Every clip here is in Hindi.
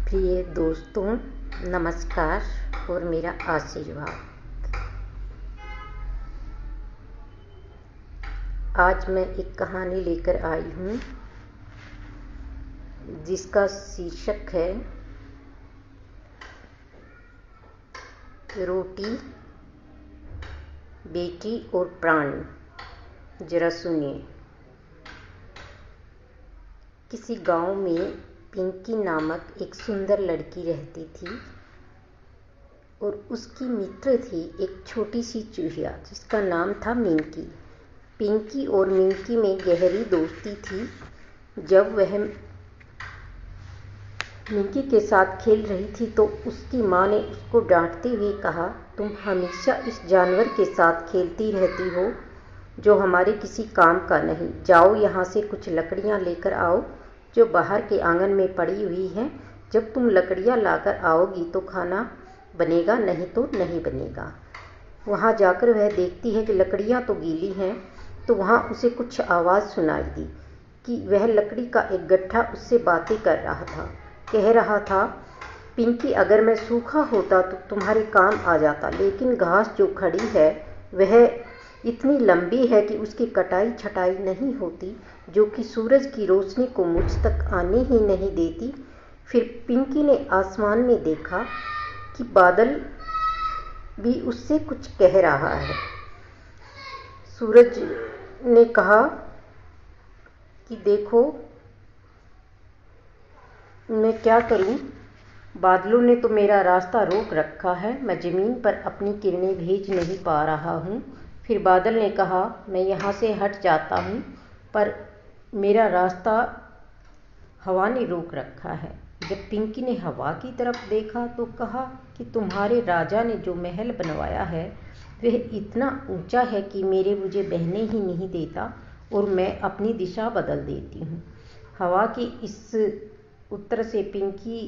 प्रिय दोस्तों, नमस्कार और मेरा आशीर्वाद। आज मैं एक कहानी लेकर आई हूँ जिसका शीर्षक है रोटी, बेटी और प्राण। जरा सुनिए। किसी गांव में पिंकी नामक एक सुंदर लड़की रहती थी और उसकी मित्र थी एक छोटी सी चूहिया जिसका नाम था मिंकी। पिंकी और मिंकी में गहरी दोस्ती थी। जब वह मिंकी के साथ खेल रही थी तो उसकी माँ ने उसको डांटते हुए कहा, तुम हमेशा इस जानवर के साथ खेलती रहती हो जो हमारे किसी काम का नहीं। जाओ यहाँ से कुछ लकड़ियाँ लेकर आओ जो बाहर के आंगन में पड़ी हुई हैं। जब तुम लकड़ियाँ लाकर आओगी तो खाना बनेगा, नहीं तो नहीं बनेगा। वहाँ जाकर वह देखती है कि लकड़ियाँ तो गीली हैं। तो वहाँ उसे कुछ आवाज़ सुनाई दी कि वह लकड़ी का एक गट्ठा उससे बातें कर रहा था। कह रहा था, पिंकी, अगर मैं सूखा होता तो तुम्हारे काम आ जाता, लेकिन घास जो खड़ी है वह इतनी लंबी है कि उसकी कटाई छटाई नहीं होती, जो कि सूरज की रोशनी को मुझ तक आने ही नहीं देती। फिर पिंकी ने आसमान में देखा कि बादल भी उससे कुछ कह रहा है। सूरज ने कहा कि देखो, मैं क्या करूं? बादलों ने तो मेरा रास्ता रोक रखा है। मैं ज़मीन पर अपनी किरणें भेज नहीं पा रहा हूं। फिर बादल ने कहा, मैं यहाँ से हट जाता हूँ, पर मेरा रास्ता हवा ने रोक रखा है। जब पिंकी ने हवा की तरफ देखा तो कहा कि तुम्हारे राजा ने जो महल बनवाया है वह इतना ऊंचा है कि मुझे बहने ही नहीं देता और मैं अपनी दिशा बदल देती हूँ। हवा की इस उत्तर से पिंकी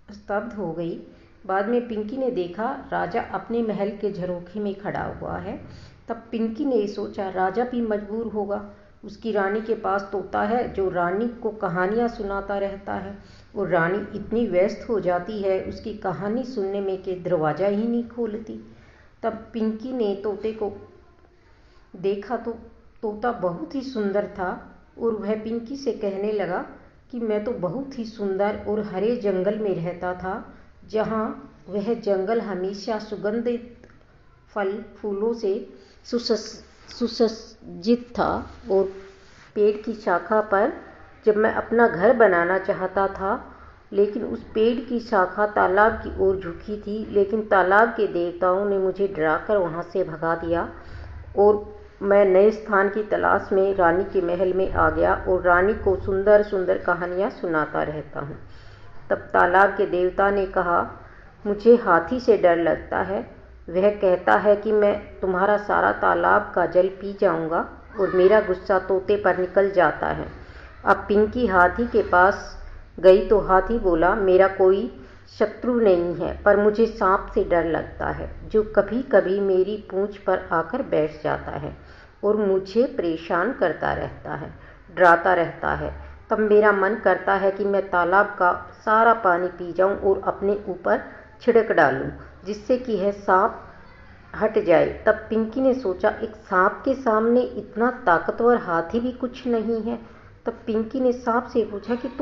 स्तब्ध हो गई। बाद में पिंकी ने देखा राजा अपने महल के झरोखे में खड़ा हुआ है। तब पिंकी ने सोचा, राजा भी मजबूर होगा। उसकी रानी के पास तोता है जो रानी को कहानियाँ सुनाता रहता है और रानी इतनी व्यस्त हो जाती है उसकी कहानी सुनने में कि दरवाज़ा ही नहीं खोलती। तब पिंकी ने तोते को देखा तो तोता बहुत ही सुंदर था और वह पिंकी से कहने लगा कि मैं तो बहुत ही सुंदर और हरे जंगल में रहता था, जहाँ वह जंगल हमेशा सुगंधित फल फूलों से सुसज्जित था और पेड़ की शाखा पर जब मैं अपना घर बनाना चाहता था, लेकिन उस पेड़ की शाखा तालाब की ओर झुकी थी, लेकिन तालाब के देवताओं ने मुझे डराकर वहाँ से भगा दिया और मैं नए स्थान की तलाश में रानी के महल में आ गया और रानी को सुंदर सुंदर कहानियाँ सुनाता रहता हूँ। तब तालाब के देवता ने कहा, मुझे हाथी से डर लगता है। वह कहता है कि मैं तुम्हारा सारा तालाब का जल पी जाऊंगा और मेरा गुस्सा तोते पर निकल जाता है। अब पिंकी हाथी के पास गई तो हाथी बोला, मेरा कोई शत्रु नहीं है, पर मुझे सांप से डर लगता है जो कभी कभी मेरी पूंछ पर आकर बैठ जाता है और मुझे परेशान करता रहता है, डराता रहता है। तब मेरा मन करता है कि मैं तालाब का सारा पानी पी जाऊं और अपने ऊपर छिड़क डालूं, जिससे कि यह सांप हट जाए। तब पिंकी ने सोचा, एक सांप के सामने इतना ताकतवर हाथी भी कुछ नहीं है। तब पिंकी ने सांप से पूछा कि तुम